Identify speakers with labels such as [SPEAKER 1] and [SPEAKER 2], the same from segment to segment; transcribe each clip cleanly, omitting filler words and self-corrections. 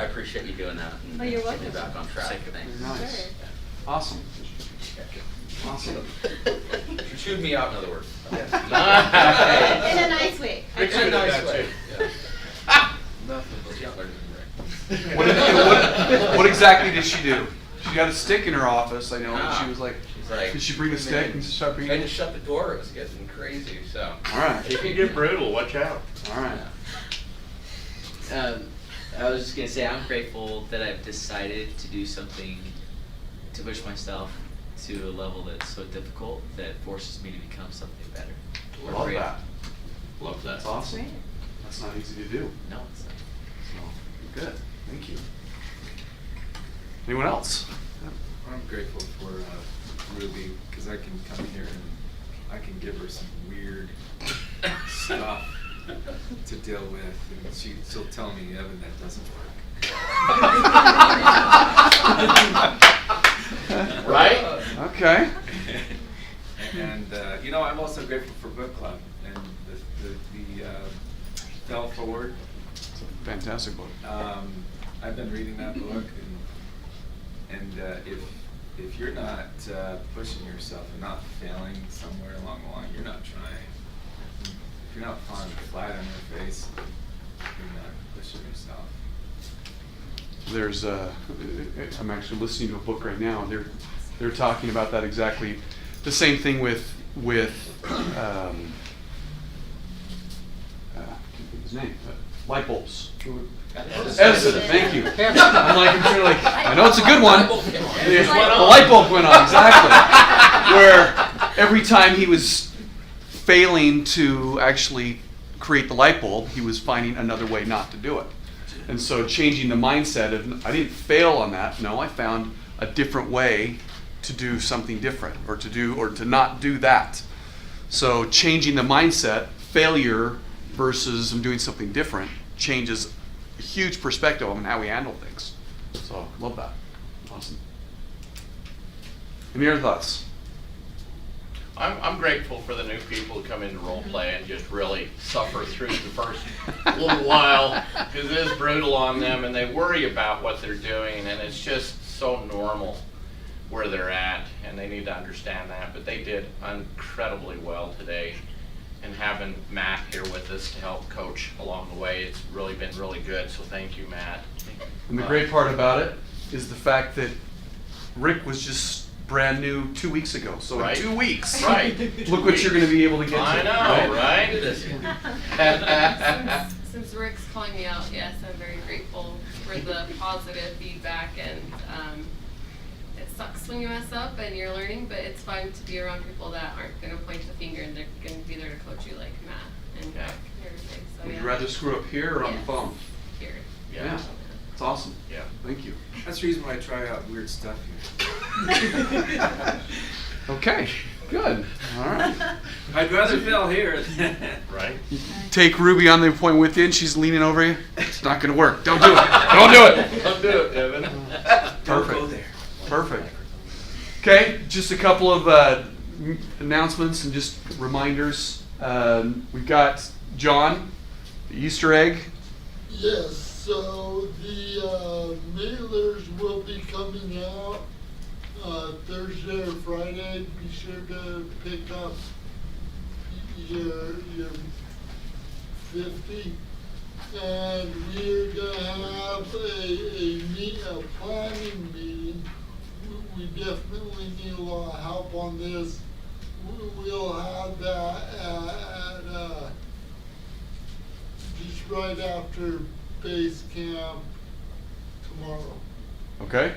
[SPEAKER 1] I appreciate you doing that. And
[SPEAKER 2] you're
[SPEAKER 1] getting me
[SPEAKER 2] welcome.
[SPEAKER 1] back on track. Thanks.
[SPEAKER 3] Nice.
[SPEAKER 2] Sure.
[SPEAKER 3] Awesome. Awesome.
[SPEAKER 1] You chewed me out, in other words.
[SPEAKER 2] In a nice way.
[SPEAKER 1] In a nice way.
[SPEAKER 4] Nothing.
[SPEAKER 3] What exactly did she do? She got a stick in her office, I know, and she was like,
[SPEAKER 1] She's like,
[SPEAKER 3] did she bring the stick and start
[SPEAKER 1] I
[SPEAKER 3] beating?
[SPEAKER 1] just shut the door. It was getting crazy. So.
[SPEAKER 3] All right.
[SPEAKER 5] It can get brutal, watch out.
[SPEAKER 3] All right.
[SPEAKER 6] I was just gonna say I'm grateful that I've decided to do something to push myself to a level that's so difficult that forces me to become something better. We're
[SPEAKER 3] Love
[SPEAKER 6] grateful.
[SPEAKER 3] that.
[SPEAKER 5] Love that.
[SPEAKER 3] That's awesome.
[SPEAKER 2] Great.
[SPEAKER 3] That's not easy to do.
[SPEAKER 6] No, it's not.
[SPEAKER 3] So, good. Thank you. Anyone else?
[SPEAKER 4] I'm grateful for Ruby, because I can come here and I can give her some weird stuff to deal with, and she'll tell me, Evan, that doesn't work.
[SPEAKER 5] Right?
[SPEAKER 3] Okay.
[SPEAKER 4] And I'm also grateful for book club and the Fell Forward.
[SPEAKER 3] It's a fantastic book.
[SPEAKER 4] I've been reading that book, and if you're not pushing yourself and not failing somewhere along the line, you're not trying. If you're not falling flat on your face, you're not pushing yourself.
[SPEAKER 3] There's I'm actually listening to a book right now, and they're talking about that exactly, the same thing with I can't think of his name, light bulbs. Edison, thank you. I'm sure I know it's a good one. The light bulb went on, exactly. Where every time he was failing to actually create the light bulb, he was finding another way not to do it. And so changing the mindset of, I didn't fail on that, no, I found a different way to do something different, or to not do that. So changing the mindset, failure versus I'm doing something different, changes a huge perspective on how we handle things. So love that. Awesome. Any other thoughts?
[SPEAKER 5] I'm grateful for the new people who come into role play and just really suffer through the first little while, because it is brutal on them and they worry about what they're doing, and it's just so normal where they're at, and they need to understand that. But they did incredibly well today, and having Matt here with us to help coach along the way, it's really been really good. So thank you, Matt.
[SPEAKER 3] And the great part about it is the fact that Rick was just brand new 2 weeks ago. So
[SPEAKER 5] Right.
[SPEAKER 3] in 2 weeks,
[SPEAKER 5] Right.
[SPEAKER 3] look what you're going to be able to get to.
[SPEAKER 5] I know, right?
[SPEAKER 7] Since Rick's calling me out, yes, I'm very grateful for the positive feedback, and it sucks when you mess up and you're learning, but it's fun to be around people that aren't going to point the finger and they're going to be there to coach you, like Matt and Rick and everything. So,
[SPEAKER 3] Would
[SPEAKER 7] yeah.
[SPEAKER 3] you rather screw up here or on the
[SPEAKER 7] Yes.
[SPEAKER 3] phone?
[SPEAKER 7] Here.
[SPEAKER 3] Yeah. It's awesome.
[SPEAKER 5] Yeah.
[SPEAKER 3] Thank you.
[SPEAKER 4] That's the reason why I try out weird stuff here.
[SPEAKER 3] Okay, good. All right.
[SPEAKER 4] I'd rather fail here.
[SPEAKER 5] Right?
[SPEAKER 3] Take Ruby on the appointment with you, and she's leaning over you. It's not going to work. Don't do it. Don't do it.
[SPEAKER 5] Don't do it, Evan.
[SPEAKER 4] Don't
[SPEAKER 3] Perfect.
[SPEAKER 4] go there.
[SPEAKER 3] Perfect. Okay, just a couple of announcements and just reminders. We've got John, the Easter egg.
[SPEAKER 8] Yes, so the mailers will be coming out Thursday or Friday. Be sure to pick up your 50. And we're gonna have a planning meeting. We definitely need a lot of help on this. We'll have that at just right after base camp tomorrow.
[SPEAKER 3] Okay.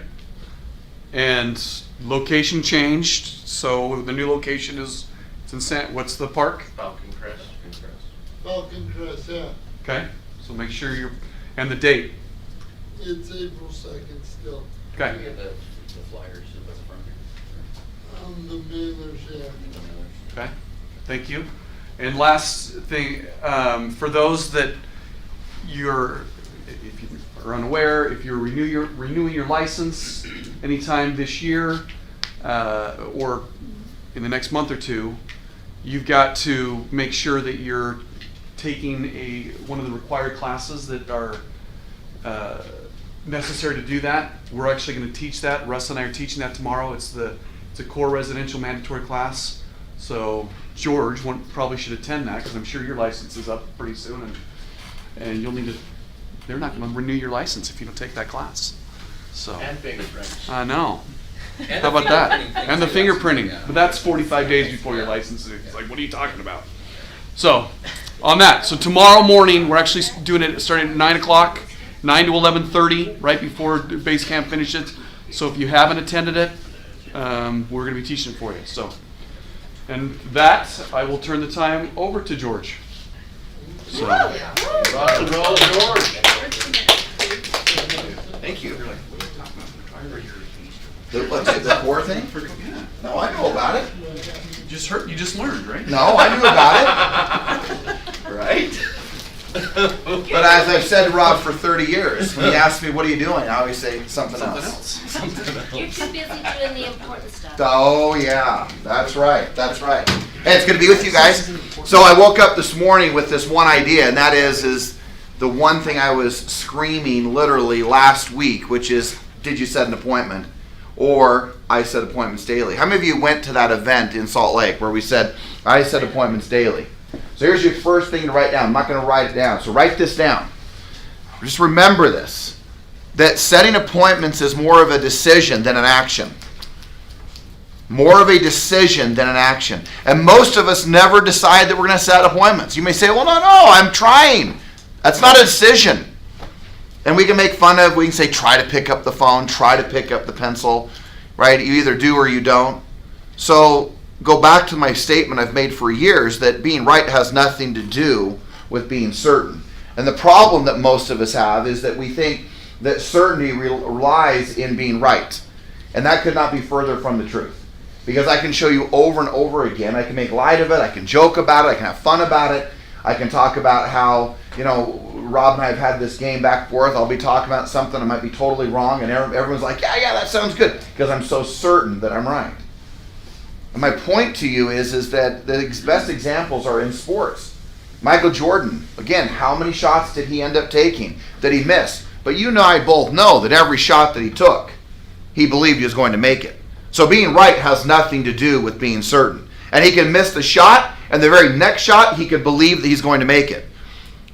[SPEAKER 3] And location changed, so the new location is it's in what's the park?
[SPEAKER 5] Falcon Crest.
[SPEAKER 8] Falcon Crest, yeah.
[SPEAKER 3] Okay. So make sure and the date.
[SPEAKER 8] It's April 2nd still.
[SPEAKER 3] Okay.
[SPEAKER 1] We get the flyers at the front here.
[SPEAKER 8] The mailers, yeah.
[SPEAKER 3] Okay, thank you. And last thing, for those that if you are unaware, if you're renewing your license anytime this year or in the next month or two, you've got to make sure that you're taking one of the required classes that are necessary to do that. We're actually going to teach that. Russ and I are teaching that tomorrow. It's a core residential mandatory class. So George probably should attend that because I'm sure your license is up pretty soon, and you'll need to. They're not going to renew your license if you don't take that class. So
[SPEAKER 5] And fingerprints.
[SPEAKER 3] I know.
[SPEAKER 1] And
[SPEAKER 3] How
[SPEAKER 1] the
[SPEAKER 3] about that?
[SPEAKER 1] fingerprinting thing
[SPEAKER 3] And the
[SPEAKER 1] too, that's-
[SPEAKER 3] fingerprinting.
[SPEAKER 1] yeah.
[SPEAKER 3] But that's 45 days before your license. It's like, what are you talking about? So, on that. So tomorrow morning, we're actually doing it starting at 9 o'clock, 9 to 11:30, right before base camp finishes. So if you haven't attended it, we're going to be teaching it for you. So, and that, I will turn the time over to George. So,
[SPEAKER 5] Rock and roll, George.
[SPEAKER 9] Thank you. The core thing? No, I know about it.
[SPEAKER 3] you just learned, right?
[SPEAKER 9] No, I knew about it. Right? But as I've said to Rob for 30 years, when he asks me, what are you doing? I always say something else.
[SPEAKER 2] You're too busy doing the important stuff.
[SPEAKER 9] Oh, yeah. That's right. That's right. Hey, it's good to be with you guys. So I woke up this morning with this one idea, and that is the one thing I was screaming literally last week, which is, did you set an appointment? Or I set appointments daily. How many of you went to that event in Salt Lake where we said, I set appointments daily? So here's your first thing to write down. I'm not going to write it down. So write this down. Just remember this, that setting appointments is more of a decision than an action. More of a decision than an action. And most of us never decide that we're going to set appointments. You may say, well, no, I'm trying. That's not a decision. And we can make fun of, we can say, try to pick up the phone, try to pick up the pencil, right? You either do or you don't. So go back to my statement I've made for years that being right has nothing to do with being certain. And the problem that most of us have is that we think that certainty relies in being right. And that could not be further from the truth. Because I can show you over and over again, I can make light of it, I can joke about it, I can have fun about it, I can talk about how, Rob and I have had this game back and forth. I'll be talking about something I might be totally wrong, and everyone's like, yeah, that sounds good, because I'm so certain that I'm right. And my point to you is that the best examples are in sports. Michael Jordan, again, how many shots did he end up taking that he missed? But you and I both know that every shot that he took, he believed he was going to make it. So being right has nothing to do with being certain. And he can miss the shot, and the very next shot, he could believe that he's going to make it.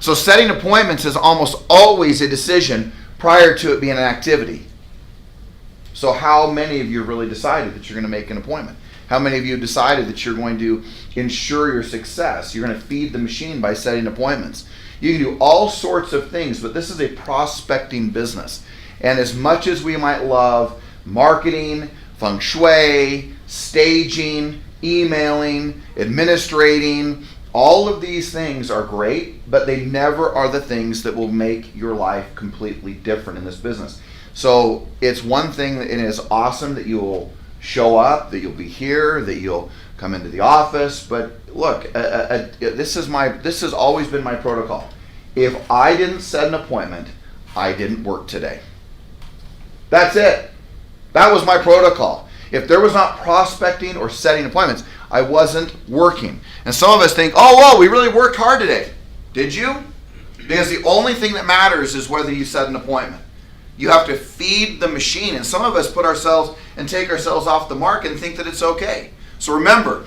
[SPEAKER 9] So setting appointments is almost always a decision prior to it being an activity. So how many of you really decided that you're going to make an appointment? How many of you decided that you're going to ensure your success? You're going to feed the machine by setting appointments. You can do all sorts of things, but this is a prospecting business. And as much as we might love marketing, feng shui, staging, emailing, administrating, all of these things are great, but they never are the things that will make your life completely different in this business. So it's one thing that it is awesome that you'll show up, that you'll be here, that you'll come into the office. But look, this has always been my protocol. If I didn't set an appointment, I didn't work today. That's it. That was my protocol. If there was not prospecting or setting appointments, I wasn't working. And some of us think, oh, well, we really worked hard today. Did you? Because the only thing that matters is whether you set an appointment. You have to feed the machine. And some of us put ourselves and take ourselves off the mark and think that it's okay. So remember,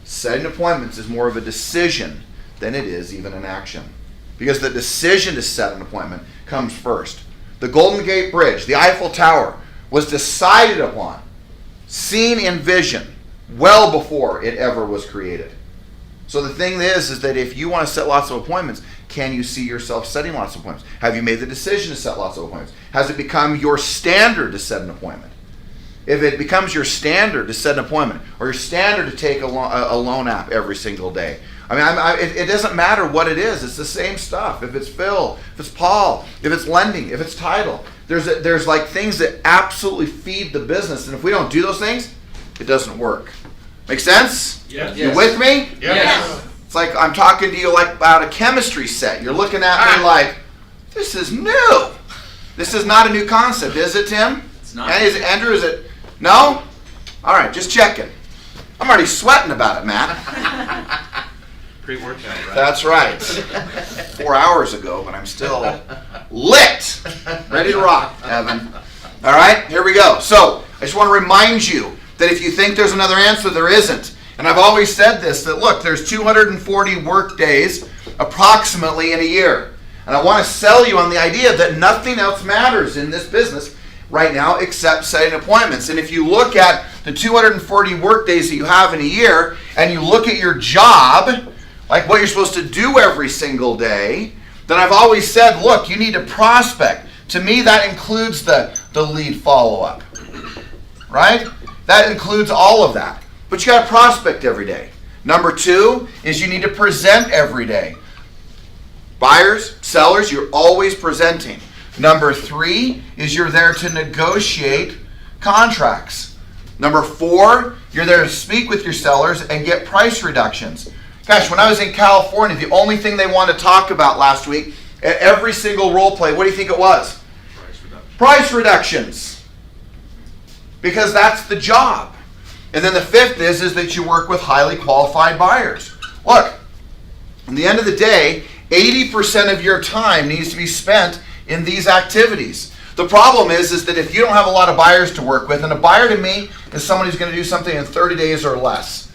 [SPEAKER 9] setting appointments is more of a decision than it is even an action. Because the decision to set an appointment comes first. The Golden Gate Bridge, the Eiffel Tower, was decided upon, seen in vision, well before it ever was created. So the thing is that if you want to set lots of appointments, can you see yourself setting lots of appointments? Have you made the decision to set lots of appointments? Has it become your standard to set an appointment? If it becomes your standard to set an appointment, or your standard to take a loan app every single day, it doesn't matter what it is. It's the same stuff. If it's Phil, if it's Paul, if it's lending, if it's title, there's like things that absolutely feed the business, and if we don't do those things, it doesn't work. Make sense?
[SPEAKER 5] Yes.
[SPEAKER 9] You with me?
[SPEAKER 5] Yes.
[SPEAKER 9] It's like I'm talking to you like about a chemistry set. You're looking at me like, this is new. This is not a new concept, is it, Tim?
[SPEAKER 6] It's not.
[SPEAKER 9] And is it, Andrew, is it? No? All right, just checking. I'm already sweating about it, Matt.
[SPEAKER 4] Pre-workout, right?
[SPEAKER 9] That's right. 4 hours ago, but I'm still lit, ready to rock, Evan. All right, here we go. So I just want to remind you that if you think there's another answer, there isn't. And I've always said this, that look, there's 240 work days approximately in a year. And I want to sell you on the idea that nothing else matters in this business right now except setting appointments. And if you look at the 240 work days that you have in a year, and you look at your job, like what you're supposed to do every single day, then I've always said, look, you need to prospect. To me, that includes the lead follow-up, right? That includes all of that. But you got to prospect every day. Number 2 is you need to present every day. Buyers, sellers, you're always presenting. Number 3 is you're there to negotiate contracts. Number 4, you're there to speak with your sellers and get price reductions. Gosh, when I was in California, the only thing they wanted to talk about last week at every single role play, what do you think it was? Price reductions. Because that's the job. And then the 5th is that you work with highly qualified buyers. Look, at the end of the day, 80% of your time needs to be spent in these activities. The problem is that if you don't have a lot of buyers to work with, and a buyer to me is someone who's going to do something in 30 days or less.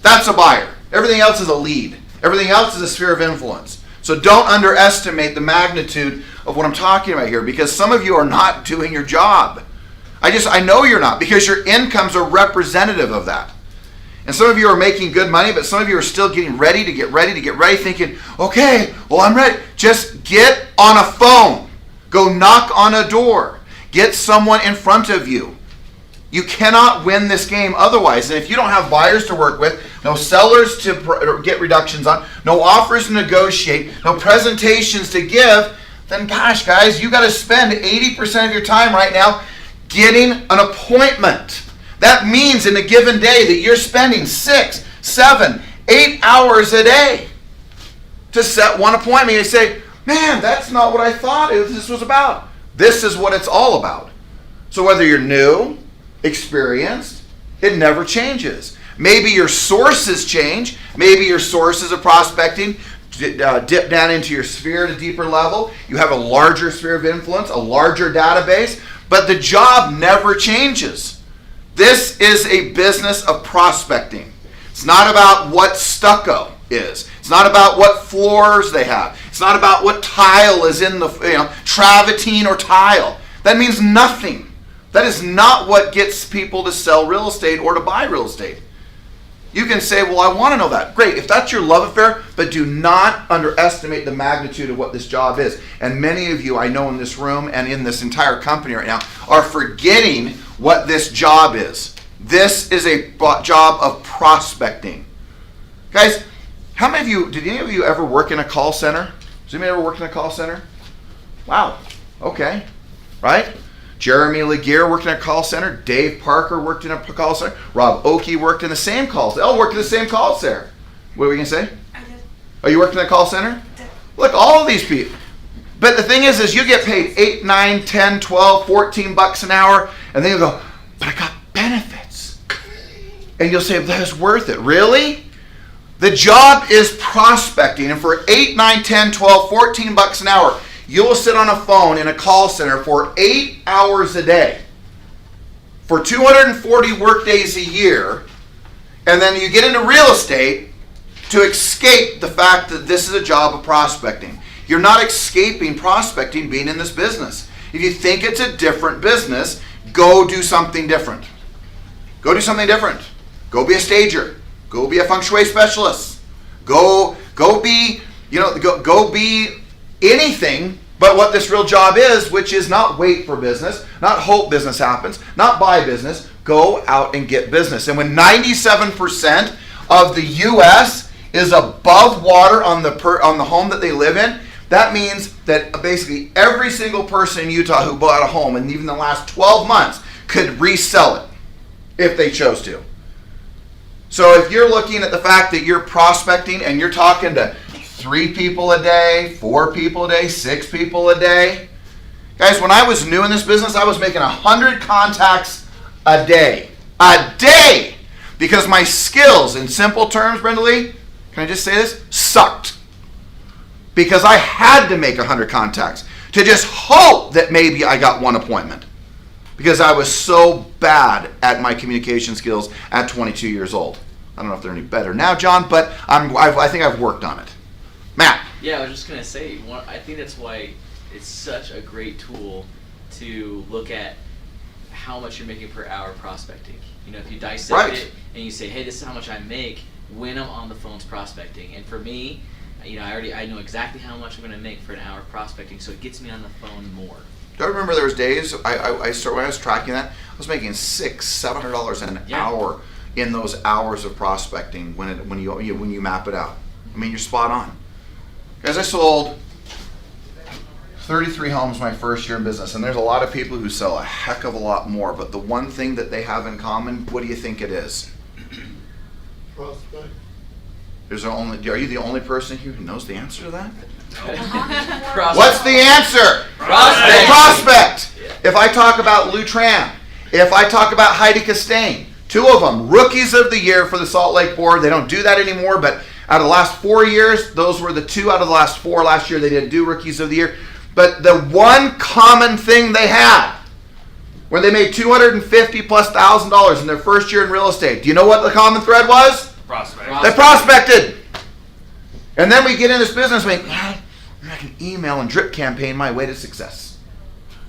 [SPEAKER 9] That's a buyer. Everything else is a lead. Everything else is a sphere of influence. So don't underestimate the magnitude of what I'm talking about here, because some of you are not doing your job. I know you're not, because your incomes are representative of that. And some of you are making good money, but some of you are still getting ready, thinking, okay, well, I'm ready. Just get on a phone. Go knock on a door. Get someone in front of you. You cannot win this game otherwise. And if you don't have buyers to work with, no sellers to get reductions on, no offers to negotiate, no presentations to give, then gosh, guys, you got to spend 80% of your time right now getting an appointment. That means in a given day that you're spending 6, 7, 8 hours a day to set one appointment. You say, man, that's not what I thought this was about. This is what it's all about. So whether you're new, experienced, it never changes. Maybe your sources change. Maybe your sources of prospecting dip down into your sphere at a deeper level. You have a larger sphere of influence, a larger database, but the job never changes. This is a business of prospecting. It's not about what stucco is. It's not about what floors they have. It's not about what tile is in the, travertine or tile. That means nothing. That is not what gets people to sell real estate or to buy real estate. You can say, well, I want to know that. Great, if that's your love affair, but do not underestimate the magnitude of what this job is. And many of you I know in this room and in this entire company right now are forgetting what this job is. This is a job of prospecting. Guys, did any of you ever work in a call center? Does anybody ever work in a call center? Wow, okay, right? Jeremy Laguerre worked in a call center. Dave Parker worked in a call center. Rob Oakey worked in the same call center. They all worked in the same call center. What were you going to say?
[SPEAKER 10] I did.
[SPEAKER 9] Oh, you worked in a call center?
[SPEAKER 10] I did.
[SPEAKER 9] Look, all of these people. But the thing is you get paid 8, 9, 10, 12, 14 bucks an hour, and then you go, but I got benefits. And you'll say, that's worth it. Really? The job is prospecting, and for 8, 9, 10, 12, 14 bucks an hour, you will sit on a phone in a call center for 8 hours a day, for 240 work days a year, and then you get into real estate to escape the fact that this is a job of prospecting. You're not escaping prospecting being in this business. If you think it's a different business, go do something different. Go do something different. Go be a stager. Go be a feng shui specialist. Go be anything but what this real job is, which is not wait for business, not hope business happens, not buy business. Go out and get business. And when 97% of the U.S. is above water on the home that they live in, that means that basically every single person in Utah who bought a home in even the last 12 months could resell it if they chose to. So if you're looking at the fact that you're prospecting and you're talking to 3 people a day, 4 people a day, 6 people a day. Guys, when I was new in this business, I was making 100 contacts a day. A day! Because my skills, in simple terms, Brenda Lee, can I just say this? Sucked. Because I had to make 100 contacts to just hope that maybe I got one appointment. Because I was so bad at my communication skills at 22 years old. I don't know if they're any better now, John, but I think I've worked on it. Matt.
[SPEAKER 6] Yeah, I was just gonna say, I think that's why it's such a great tool to look at how much you're making per hour prospecting. You know, if you dissect it and you say, hey, this is how much I make when I'm on the phones prospecting. And for me, you know, I know exactly how much I'm gonna make for an hour of prospecting, so it gets me on the phone more.
[SPEAKER 9] Do I remember there was days when I was tracking that, I was making $600-700 an hour in those hours of prospecting when you map it out. I mean, you're spot on. Guys, I sold 33 homes my first year in business, and there's a lot of people who sell a heck of a lot more, but the one thing that they have in common, what do you think it is?
[SPEAKER 8] Prospect.
[SPEAKER 9] Are you the only person here who knows the answer to that?
[SPEAKER 6] Prospect.
[SPEAKER 9] What's the answer?
[SPEAKER 6] Prospect.
[SPEAKER 9] Prospect. If I talk about Lou Tran, if I talk about Heidi Costain, two of them, rookies of the year for the Salt Lake Board. They don't do that anymore, but out of the last 4 years, those were the two out of the last four. Last year they didn't do rookies of the year. But the one common thing they had, when they made $250,000+ in their first year in real estate, do you know what the common thread was?
[SPEAKER 4] Prospect.
[SPEAKER 9] They prospected. And then we get in this business and I can email and drip campaign my way to success.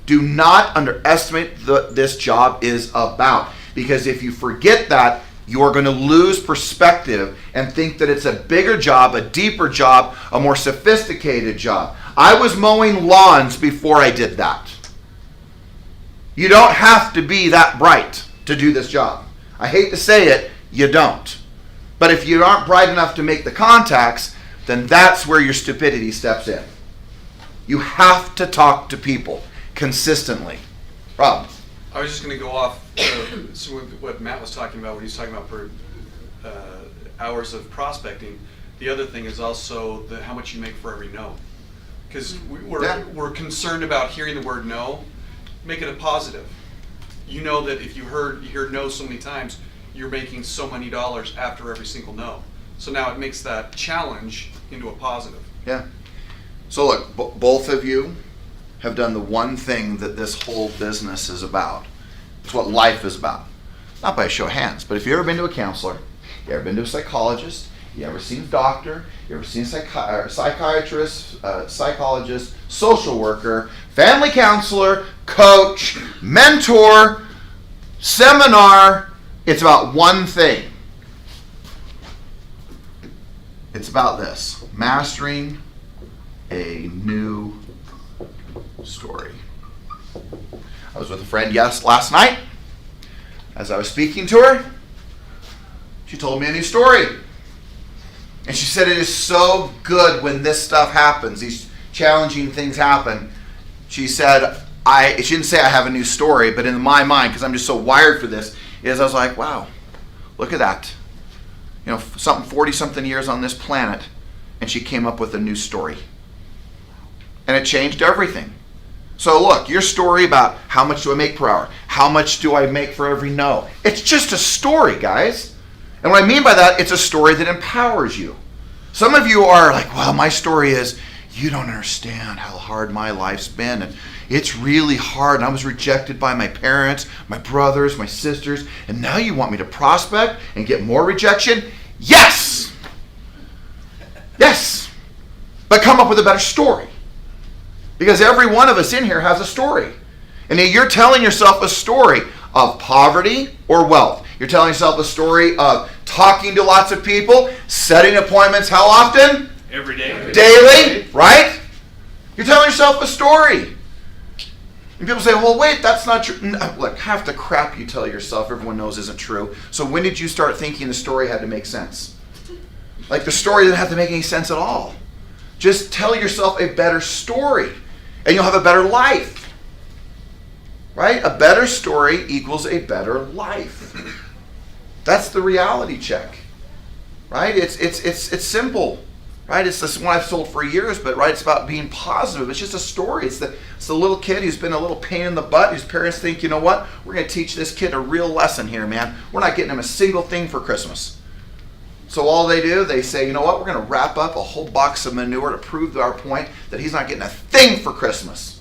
[SPEAKER 9] Do not underestimate what this job is about. Because if you forget that, you're going to lose perspective and think that it's a bigger job, a deeper job, a more sophisticated job. I was mowing lawns before I did that. You don't have to be that bright to do this job. I hate to say it, you don't. But if you aren't bright enough to make the contacts, then that's where your stupidity steps in. You have to talk to people consistently. Rob.
[SPEAKER 3] I was just going to go off some of what Matt was talking about when he was talking about per hours of prospecting. The other thing is also how much you make for every no. Because we're concerned about hearing the word no. Make it a positive. You know that if you heard no so many times, you're making so many dollars after every single no. So now it makes that challenge into a positive.
[SPEAKER 9] Yeah. So look, both of you have done the one thing that this whole business is about. It's what life is about. Not by a show of hands, but if you've ever been to a counselor, you ever been to a psychologist, you ever seen a doctor, you ever seen a psychiatrist, psychologist, social worker, family counselor, coach, mentor, seminar, it's about one thing. It's about this: mastering a new story. I was with a friend last night. As I was speaking to her, she told me a new story. And she said it is so good when this stuff happens, these challenging things happen. She said, she didn't say I have a new story, but in my mind, because I'm just so wired for this, I was like, wow, look at that. You know, something 40-something years on this planet, and she came up with a new story. And it changed everything. So look, your story about how much do I make per hour? How much do I make for every no? It's just a story, guys. And what I mean by that, it's a story that empowers you. Some of you are like, well, my story is, you don't understand how hard my life's been. And it's really hard. And I was rejected by my parents, my brothers, my sisters. And now you want me to prospect and get more rejection? Yes! Yes! But come up with a better story. Because every one of us in here has a story. And you're telling yourself a story of poverty or wealth. You're telling yourself a story of talking to lots of people, setting appointments how often?
[SPEAKER 4] Every day.
[SPEAKER 9] Daily, right? You're telling yourself a story. And people say, well, wait, that's not true. No, look, half the crap you tell yourself everyone knows isn't true. So when did you start thinking the story had to make sense? Like the story didn't have to make any sense at all. Just tell yourself a better story and you'll have a better life. Right? A better story equals a better life. That's the reality check. Right? It's simple. Right? It's this one I've sold for years, but right, it's about being positive. It's just a story. It's the little kid who's been a little pain in the butt, whose parents think, you know what? We're going to teach this kid a real lesson here, man. We're not getting him a single thing for Christmas. So all they do, they say, you know what, we're going to wrap up a whole box of manure to prove to our point that he's not getting a thing for Christmas.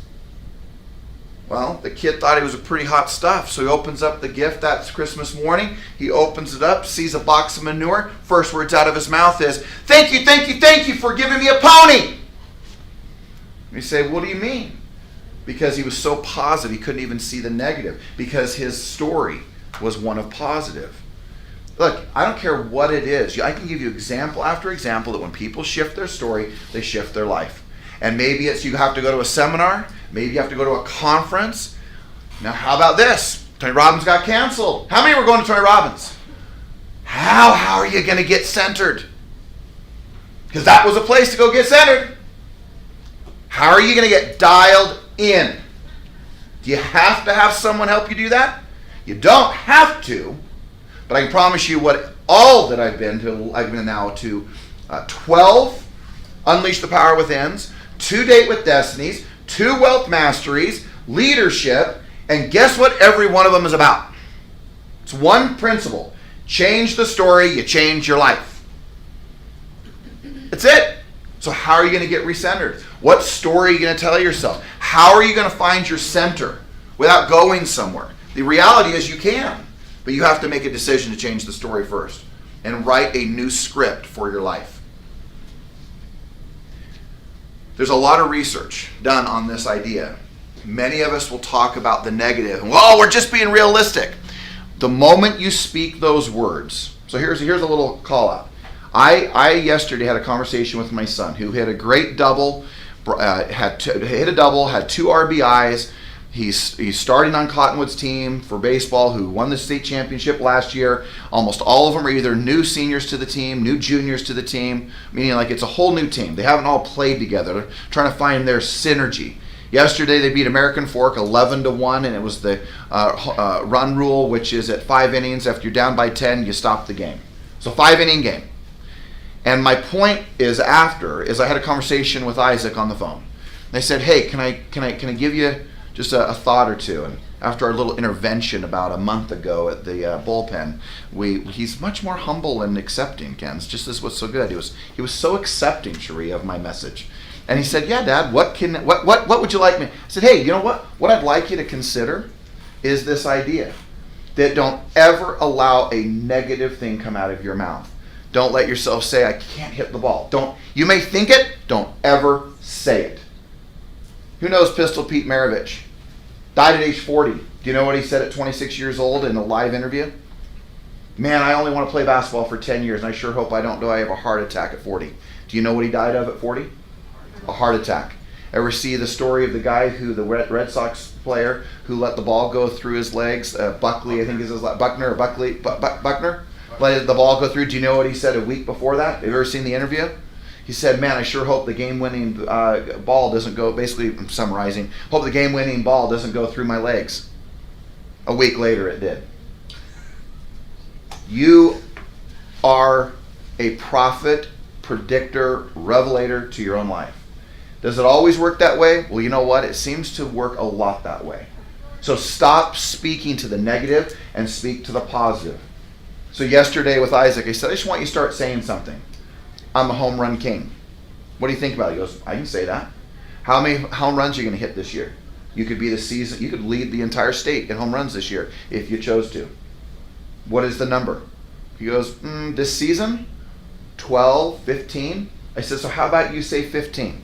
[SPEAKER 9] Well, the kid thought it was a pretty hot stuff, so he opens up the gift that Christmas morning. He opens it up, sees a box of manure. First words out of his mouth is, thank you, thank you, thank you for giving me a pony. And you say, what do you mean? Because he was so positive, he couldn't even see the negative, because his story was one of positive. Look, I don't care what it is. I can give you example after example that when people shift their story, they shift their life. And maybe it's you have to go to a seminar. Maybe you have to go to a conference. Now, how about this? Tony Robbins got canceled. How many were going to Tony Robbins? How are you going to get centered? Because that was a place to go get centered. How are you going to get dialed in? Do you have to have someone help you do that? You don't have to. But I can promise you all that I've been now to 12 Unleash the Power Within's, 2 Date with Destinies, 2 Wealth Masteries, leadership, and guess what every one of them is about? It's one principle. Change the story, you change your life. That's it. So how are you going to get recentered? What story are you going to tell yourself? How are you going to find your center without going somewhere? The reality is you can, but you have to make a decision to change the story first and write a new script for your life. There's a lot of research done on this idea. Many of us will talk about the negative. Well, we're just being realistic. The moment you speak those words, so here's a little call out. I yesterday had a conversation with my son who hit a great double, had 2 RBIs. He's starting on Cottonwood's team for baseball, who won the state championship last year. Almost all of them are either new seniors to the team, new juniors to the team, meaning like it's a whole new team. They haven't all played together. They're trying to find their synergy. Yesterday they beat American Fork 11-1, and it was the run rule, which is at 5 innings. After you're down by 10, you stop the game. So 5-inning game. And my point is I had a conversation with Isaac on the phone. They said, hey, can I give you just a thought or two? And after our little intervention about a month ago at the bullpen, he's much more humble and accepting, Ken. It's just this was so good. He was so accepting, Cherie, of my message. And he said, yeah, Dad, what would you like me? I said, hey, you know what? What I'd like you to consider is this idea that don't ever allow a negative thing come out of your mouth. Don't let yourself say, I can't hit the ball. You may think it, don't ever say it. Who knows Pistol Pete Maravich? Died at age 40. Do you know what he said at 26 years old in a live interview? Man, I only want to play basketball for 10 years, and I sure hope I don't die of a heart attack at 40. Do you know what he died of at 40? A heart attack. Ever see the story of the guy the Red Sox player who let the ball go through his legs? Buckley, I think is his Buckner. Let the ball go through. Do you know what he said a week before that? Have you ever seen the interview? He said, man, I sure hope the game-winning ball doesn't go, basically, I'm summarizing, hope the game-winning ball doesn't go through my legs. A week later, it did. You are a prophet, predictor, revelator to your own life. Does it always work that way? Well, you know what? It seems to work a lot that way. So stop speaking to the negative and speak to the positive. So yesterday with Isaac, I said, I just want you to start saying something. I'm a home run king. What do you think about it? He goes, I can say that. How many home runs are you going to hit this year? You could be you could lead the entire state in home runs this year if you chose to. What is the number? He goes, this season, 12, 15. I said, so how about you say 15?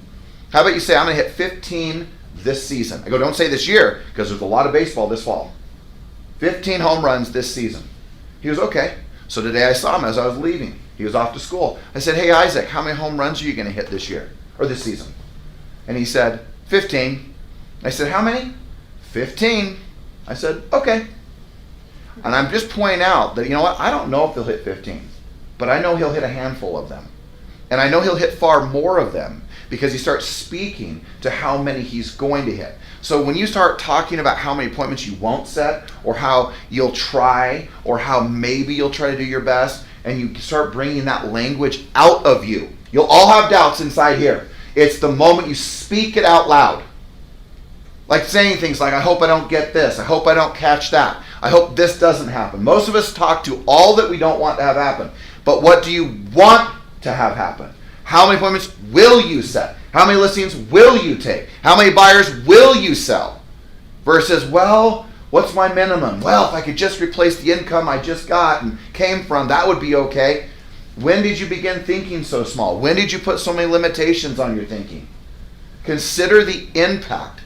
[SPEAKER 9] How about you say, I'm going to hit 15 this season? I go, don't say this year, because there's a lot of baseball this fall. 15 home runs this season. He goes, okay. So today I saw him as I was leaving. He was off to school. I said, hey, Isaac, how many home runs are you going to hit this year, or this season? And he said, 15. I said, how many? 15. I said, okay. And I'm just pointing out that, you know what, I don't know if he'll hit 15, but I know he'll hit a handful of them. And I know he'll hit far more of them because he starts speaking to how many he's going to hit. So when you start talking about how many appointments you won't set, or how you'll try, or how maybe you'll try to do your best, and you start bringing that language out of you, you'll all have doubts inside here. It's the moment you speak it out loud. Like saying things like, I hope I don't get this. I hope I don't catch that. I hope this doesn't happen. Most of us talk to all that we don't want to have happen. But what do you want to have happen? How many appointments will you set? How many listings will you take? How many buyers will you sell? Versus, well, what's my minimum? Well, if I could just replace the income I just got and came from, that would be okay. When did you begin thinking so small? When did you put so many limitations on your thinking? Consider the impact.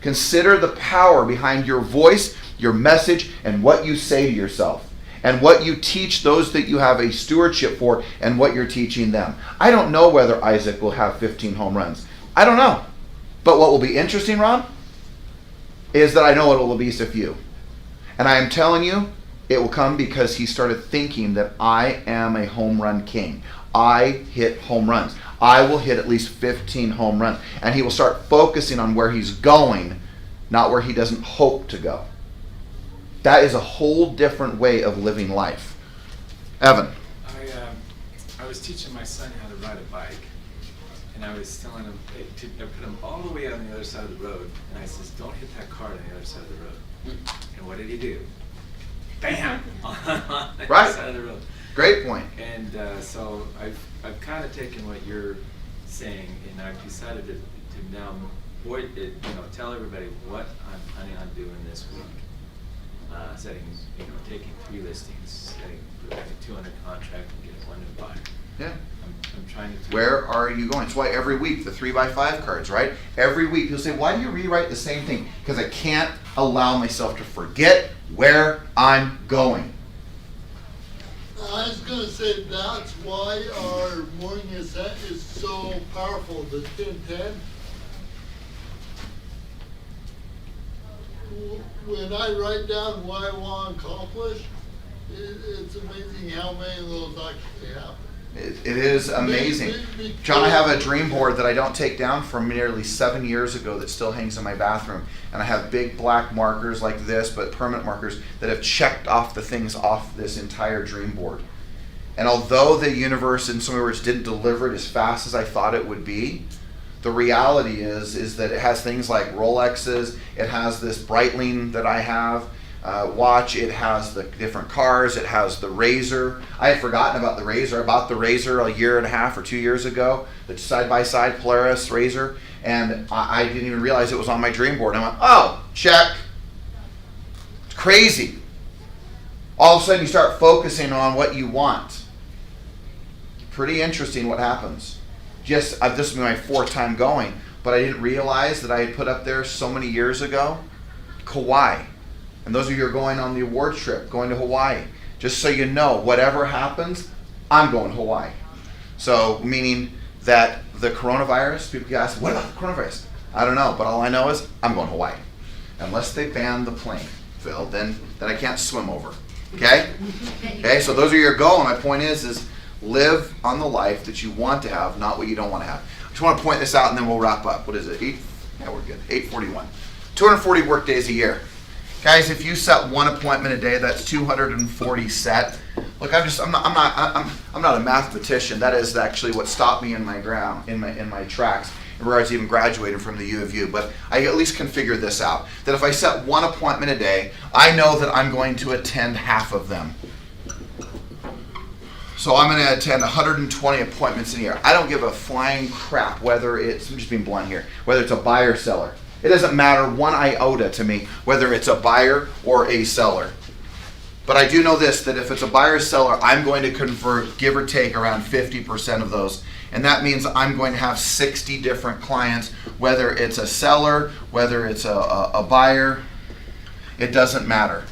[SPEAKER 9] Consider the power behind your voice, your message, and what you say to yourself. And what you teach those that you have a stewardship for, and what you're teaching them. I don't know whether Isaac will have 15 home runs. I don't know. But what will be interesting, Ron, is that I know it will be a few. And I am telling you, it will come because he started thinking that I am a home run king. I hit home runs. I will hit at least 15 home runs. And he will start focusing on where he's going, not where he doesn't hope to go. That is a whole different way of living life. Evan.
[SPEAKER 4] I was teaching my son how to ride a bike, and I was telling him, I put him all the way on the other side of the road, and I says, don't hit that car on the other side of the road. And what did he do? Bam! On the
[SPEAKER 9] Right.
[SPEAKER 4] other side of the road.
[SPEAKER 9] Great point.
[SPEAKER 4] And so I've kind of taken what you're saying, and I've decided to now tell everybody what I'm planning on doing this week. Setting, taking 3 listings, putting a 200 contract and getting 1 new buyer.
[SPEAKER 9] Yeah.
[SPEAKER 4] I'm trying to.
[SPEAKER 9] Where are you going? That's why every week, the 3x5 cards, right? Every week, you'll say, why do you rewrite the same thing? Because I can't allow myself to forget where I'm going.
[SPEAKER 8] I was going to say that's why our morning ascent is so powerful, the 10-10. When I write down what I want to accomplish, it's amazing how many of those actually happen.
[SPEAKER 9] It is amazing. John, I have a dream board that I don't take down from nearly 7 years ago that still hangs in my bathroom. And I have big black markers like this, but permanent markers that have checked off the things off this entire dream board. And although the universe, in so many words, didn't deliver it as fast as I thought it would be, the reality is that it has things like Rolexes, it has this Breitling that I have, watch, it has the different cars, it has the Razor. I had forgotten about the Razor. I bought the Razor a year and a half or 2 years ago, the side-by-side Polaris Razor, and I didn't even realize it was on my dream board. And I went, oh, check. It's crazy. All of a sudden you start focusing on what you want. Pretty interesting what happens. This will be my 4th time going, but I didn't realize that I had put up there so many years ago, Kauai. And those of you who are going on the award trip, going to Hawaii, just so you know, whatever happens, I'm going to Hawaii. So, meaning that the coronavirus, people get asked, what about the coronavirus? I don't know, but all I know is I'm going to Hawaii. Unless they ban the plane, Phil, then I can't swim over. Okay? Okay, so those of you who are going, my point is live on the life that you want to have, not what you don't want to have. I just want to point this out and then we'll wrap up. What is it? Yeah, we're good. 8:41. 240 work days a year. Guys, if you set 1 appointment a day, that's 240 set. Look, I'm not a mathematician. That is actually what stopped me in my tracks in regards to even graduating from the U of U. But I at least can figure this out. That if I set 1 appointment a day, I know that I'm going to attend half of them. So I'm going to attend 120 appointments in a year. I don't give a flying crap whether it's, I'm just being blunt here, whether it's a buyer or seller. It doesn't matter 1 iota to me whether it's a buyer or a seller. But I do know this, that if it's a buyer or seller, I'm going to convert, give or take, around 50% of those. And that means I'm going to have 60 different clients, whether it's a seller, whether it's a buyer, it doesn't matter.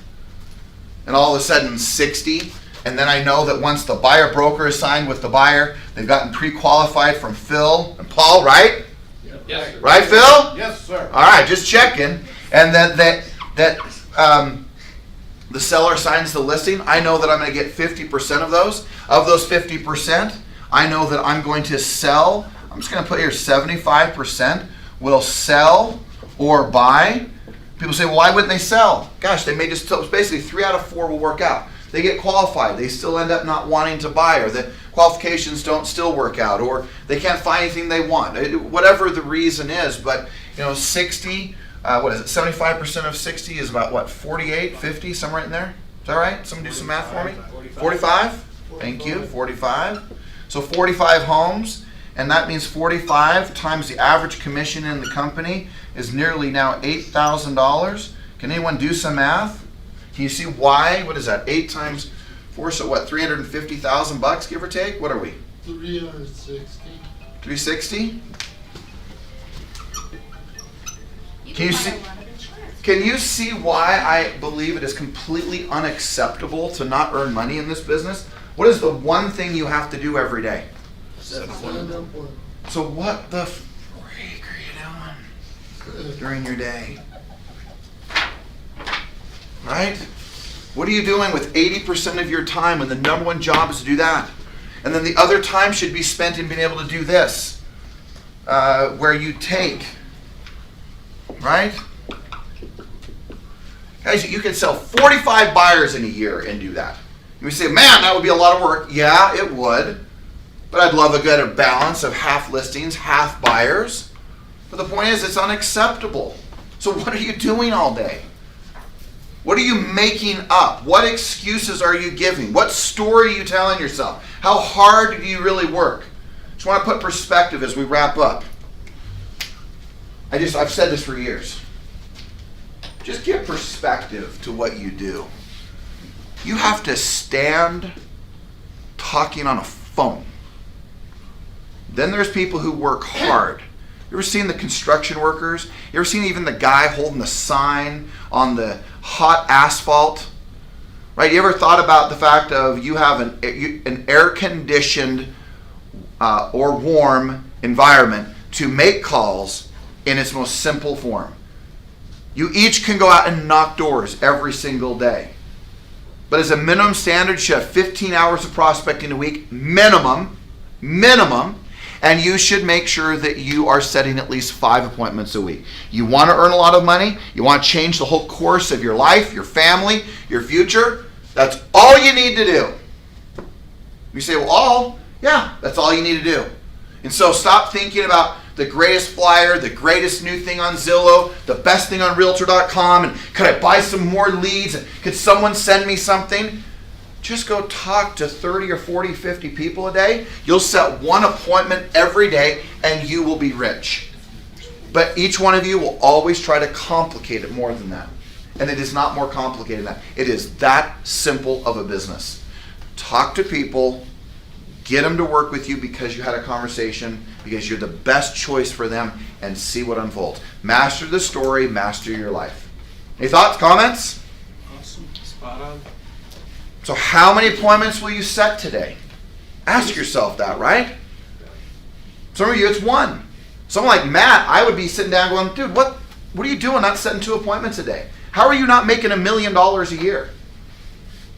[SPEAKER 9] And all of a sudden 60, and then I know that once the buyer broker is signed with the buyer, they've gotten pre-qualified from Phil and Paul, right?
[SPEAKER 5] Yes, sir.
[SPEAKER 9] Right, Phil?
[SPEAKER 1] Yes, sir.
[SPEAKER 9] All right, just checking. And that the seller signs the listing. I know that I'm going to get 50% of those. Of those 50%, I know that I'm going to sell. I'm just going to put here 75% will sell or buy. People say, well, why wouldn't they sell? Gosh, they may just, basically 3 out of 4 will work out. They get qualified. They still end up not wanting to buy, or the qualifications don't still work out, or they can't find anything they want. Whatever the reason is, but 60, what is it? 75% of 60 is about what? 48, 50, somewhere in there. Is that right? Someone do some math for me. 45. Thank you, 45. So 45 homes, and that means 45 times the average commission in the company is nearly now $8,000. Can anyone do some math? Can you see why? What is that? 8 times 4, so what? 350,000 bucks, give or take? What are we?
[SPEAKER 8] 360.
[SPEAKER 9] 360?
[SPEAKER 2] You
[SPEAKER 9] Can you
[SPEAKER 2] buy
[SPEAKER 9] see-
[SPEAKER 2] a lot of insurance.
[SPEAKER 9] Can you see why I believe it is completely unacceptable to not earn money in this business? What is the one thing you have to do every day?
[SPEAKER 8] Sign up for
[SPEAKER 9] So what the freak are you doing during your day? Right? What are you doing with 80% of your time when the number one job is to do that? And then the other time should be spent in being able to do this, where you take, right? Guys, you can sell 45 buyers in a year and do that. You say, man, that would be a lot of work. Yeah, it would. But I'd love a good balance of half listings, half buyers. But the point is, it's unacceptable. So what are you doing all day? What are you making up? What excuses are you giving? What story are you telling yourself? How hard do you really work? Just want to put perspective as we wrap up. I've said this for years. Just give perspective to what you do. You have to stand talking on a phone. Then there's people who work hard. You ever seen the construction workers? You ever seen even the guy holding the sign on the hot asphalt? Right? You ever thought about the fact of you have an air-conditioned or warm environment to make calls in its most simple form? You each can go out and knock doors every single day. But as a minimum standard, you should have 15 hours of prospecting a week, minimum, and you should make sure that you are setting at least 5 appointments a week. You want to earn a lot of money, you want to change the whole course of your life, your family, your future, that's all you need to do. You say, well, yeah, that's all you need to do. And so stop thinking about the greatest flyer, the greatest new thing on Zillow, the best thing on Realtor.com, and could I buy some more leads, and could someone send me something? Just go talk to 30 or 40, 50 people a day. You'll set 1 appointment every day, and you will be rich. But each one of you will always try to complicate it more than that. And it is not more complicated than that. It is that simple of a business. Talk to people, get them to work with you because you had a conversation, because you're the best choice for them, and see what unfolds. Master the story, master your life. Any thoughts, comments?
[SPEAKER 4] Awesome. Spot on.
[SPEAKER 9] So how many appointments will you set today? Ask yourself that, right? Some of you, it's 1. Someone like Matt, I would be sitting down going, dude, what are you doing not setting 2 appointments a day? How are you not making $1 million a year?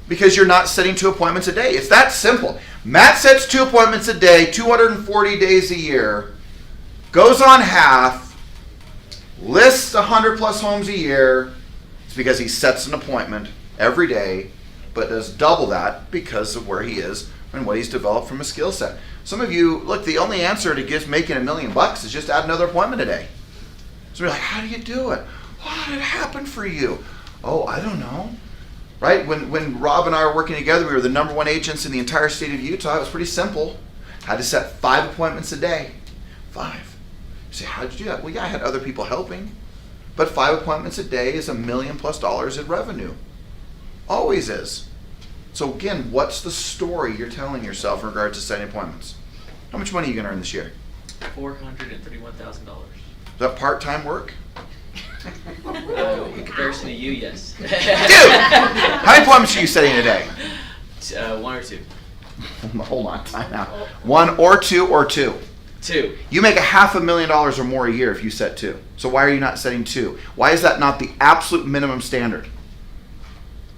[SPEAKER 9] Because you're not setting 2 appointments a day. It's that simple. Matt sets 2 appointments a day, 240 days a year, goes on half, lists 100 plus homes a year. It's because he sets an appointment every day, but does double that because of where he is and what he's developed from a skill set. Some of you, look, the only answer to making $1 million is just add another appointment a day. So you're like, how do you do it? How did it happen for you? Oh, I don't know. Right? When Rob and I were working together, we were the #1 agents in the entire state of Utah. It was pretty simple. Had to set 5 appointments a day. 5. You say, how did you do that? Well, yeah, I had other people helping. But 5 appointments a day is $1 million+ in revenue. Always is. So again, what's the story you're telling yourself in regards to setting appointments? How much money are you going to earn this year?
[SPEAKER 6] $431,000.
[SPEAKER 9] Is that part-time work?
[SPEAKER 6] In comparison to you, yes.
[SPEAKER 9] Dude! How many appointments are you setting a day?
[SPEAKER 6] 1 or 2.
[SPEAKER 9] Hold on, time out. 1 or 2 or 2?
[SPEAKER 6] 2.
[SPEAKER 9] You make $500,000 or more a year if you set 2. So why are you not setting 2? Why is that not the absolute minimum standard?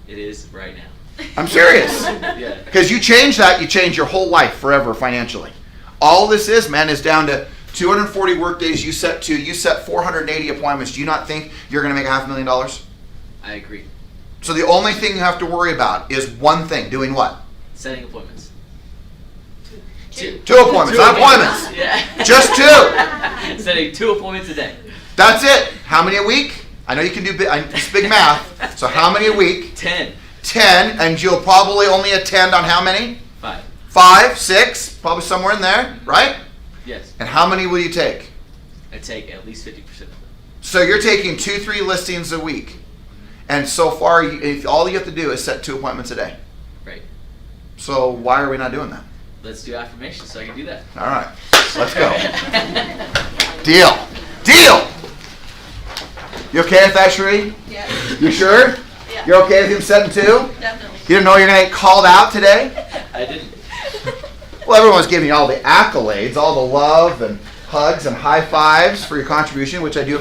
[SPEAKER 6] It is right now.
[SPEAKER 9] I'm serious.
[SPEAKER 6] Yeah.
[SPEAKER 9] Because you change that, you change your whole life forever financially. All this is, man, is down to 240 work days. You set 2. You set 480 appointments. Do you not think you're going to make $500,000?
[SPEAKER 6] I agree.
[SPEAKER 9] So the only thing you have to worry about is one thing. Doing what?
[SPEAKER 6] Setting appointments. 2.
[SPEAKER 9] 2 appointments, not appointments.
[SPEAKER 6] Yeah.
[SPEAKER 9] Just 2.
[SPEAKER 6] Setting 2 appointments a day.
[SPEAKER 9] That's it. How many a week? I know you can do it's big math. So how many a week?
[SPEAKER 6] 10.
[SPEAKER 9] 10, and you'll probably only attend on how many? 5, 6, probably somewhere in there, right?
[SPEAKER 6] Yes.
[SPEAKER 9] And how many will you take?
[SPEAKER 6] I take at least 50% of them.
[SPEAKER 9] So you're taking 2-3 listings a week. And so far, all you have to do is set 2 appointments a day.
[SPEAKER 6] Right.
[SPEAKER 9] So why are we not doing that?
[SPEAKER 6] Let's do affirmations so I can do that.
[SPEAKER 9] All right, let's go. Deal. You okay with that, Sheree?
[SPEAKER 2] Yeah.
[SPEAKER 9] You sure?
[SPEAKER 2] Yeah.
[SPEAKER 9] You're okay with him setting 2?
[SPEAKER 2] Definitely.
[SPEAKER 9] You didn't know you're gonna get called out today?
[SPEAKER 6] I didn't.
[SPEAKER 9] Well, everyone's giving you all the accolades, all the love and hugs and high fives for your contribution, which I do appreciate.